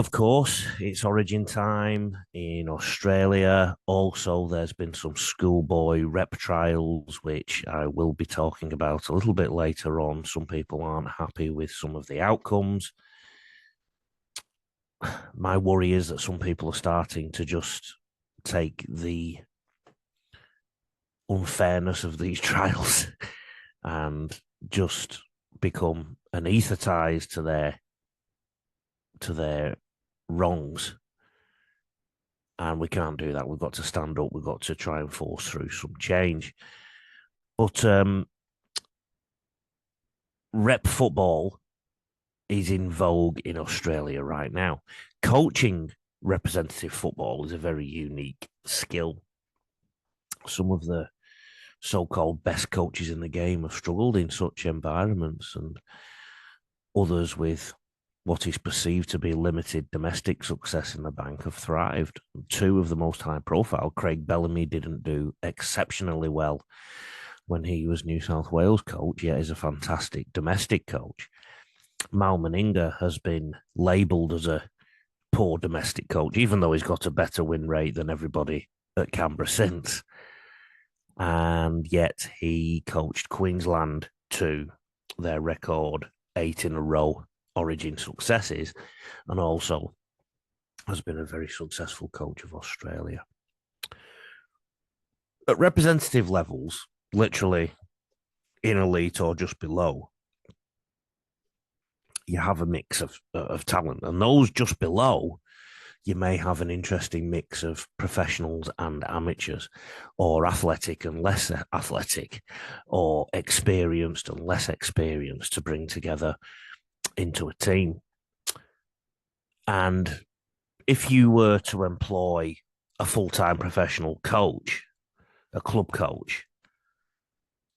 Of course, it's Origin time in Australia. Also, there's been some schoolboy rep trials, which I will be talking about a little bit later on. Some people aren't happy with some of the outcomes. My worry is that some people are starting to just take the unfairness of these trials and just become anaesthetized to their wrongs. And we can't do that. We've got to stand up. We've got to try and force through some change. But rep football is in vogue in Australia right now. Coaching representative football is a very unique skill. Some of the so-called best coaches in the game have struggled in such environments, and others with what is perceived to be limited domestic success in the bank have thrived. Two of the most high profile, Craig Bellamy, didn't do exceptionally well when he was New South Wales coach, yet is a fantastic domestic coach. Mal Meninga has been labelled as a poor domestic coach, even though he's got a better win rate than everybody at Canberra since. And yet he coached Queensland to their record 8 in a row Origin successes, and also has been a very successful coach of Australia. At representative levels, literally in elite or just below, you have a mix of talent, and those just below, you may have an interesting mix of professionals and amateurs, or athletic and less athletic, or experienced and less experienced to bring together into a team. And if you were to employ a full-time professional coach, a club coach,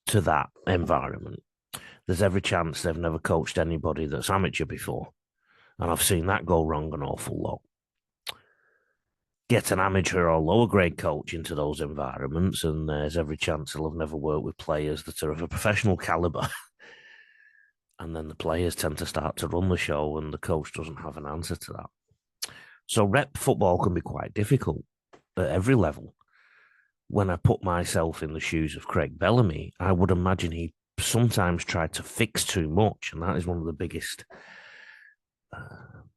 to that environment, there's every chance they've never coached anybody that's amateur before. And I've seen that go wrong an awful lot. Get an amateur or lower grade coach into those environments, and there's every chance they'll have never worked with players that are of a professional caliber. And then the players tend to start to run the show, and the coach doesn't have an answer to that. So rep football can be quite difficult at every level. When I put myself in the shoes of Craig Bellamy, I would imagine he sometimes tried to fix too much, and that is one of the biggest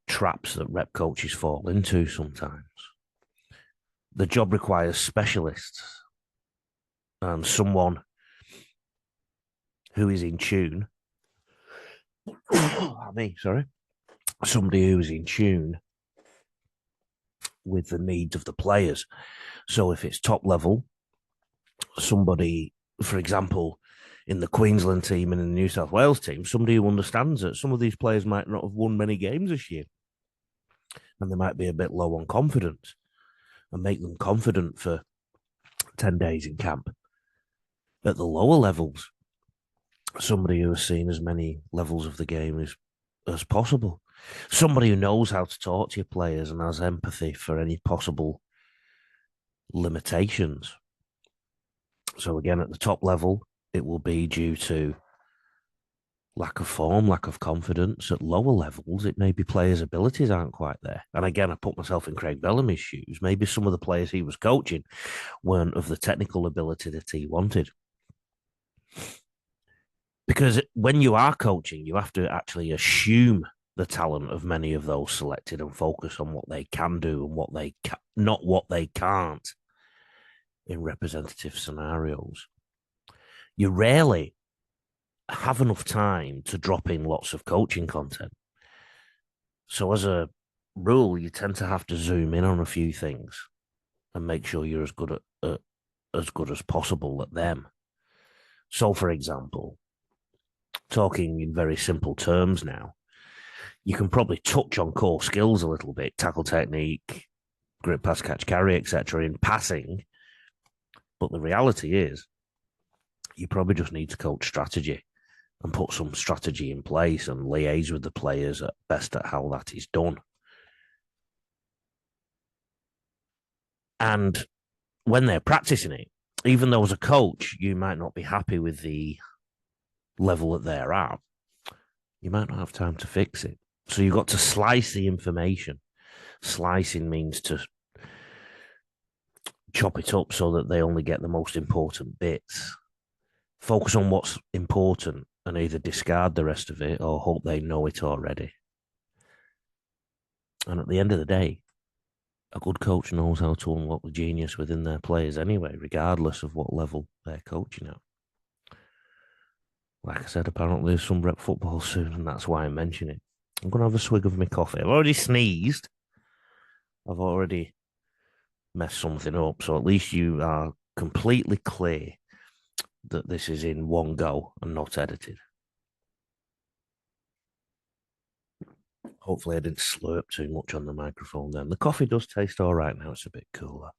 traps that rep coaches fall into sometimes. The job requires specialists and someone who is in tune. Somebody who is in tune with the needs of the players. So if it's top level, somebody, for example, in the Queensland team and in the New South Wales team, somebody who understands that some of these players might not have won many games this year, and they might be a bit low on confidence, and make them confident for 10 days in camp. At the lower levels, somebody who has seen as many levels of the game as possible. Somebody who knows how to talk to your players and has empathy for any possible limitations. So again, at the top level, it will be due to lack of form, lack of confidence. At lower levels, it may be players' abilities aren't quite there. And again, I put myself in Craig Bellamy's shoes. Maybe some of the players he was coaching weren't of the technical ability that he wanted. Because when you are coaching, you have to actually assume the talent of many of those selected and focus on what they can do and what they not what they can't in representative scenarios. You rarely have enough time to drop in lots of coaching content. So as a rule, you tend to have to zoom in on a few things and make sure you're as good as possible at them. So, for example, talking in very simple terms now, you can probably touch on core skills a little bit, tackle technique, grip, pass, catch, carry, etc. in passing. But the reality is, you probably just need to coach strategy and put some strategy in place and liaise with the players at best at how that is done. And when they're practicing it, even though as a coach, you might not be happy with the level that they're at, you might not have time to fix it. So you've got to slice the information Slicing means to chop it up so that they only get the most important bits. Focus on what's important and either discard the rest of it or hope they know it already. And at the end of the day, a good coach knows how to unlock the genius within their players anyway, regardless of what level they're coaching at. Like I said, apparently there's some rep football soon, and that's why I mention it. I'm going to have a swig of my coffee. I've already sneezed. I've already messed something up. So at least you are completely clear that this is in one go and not edited. Hopefully I didn't slurp too much on the microphone then. The coffee does taste all right now. It's a bit cooler.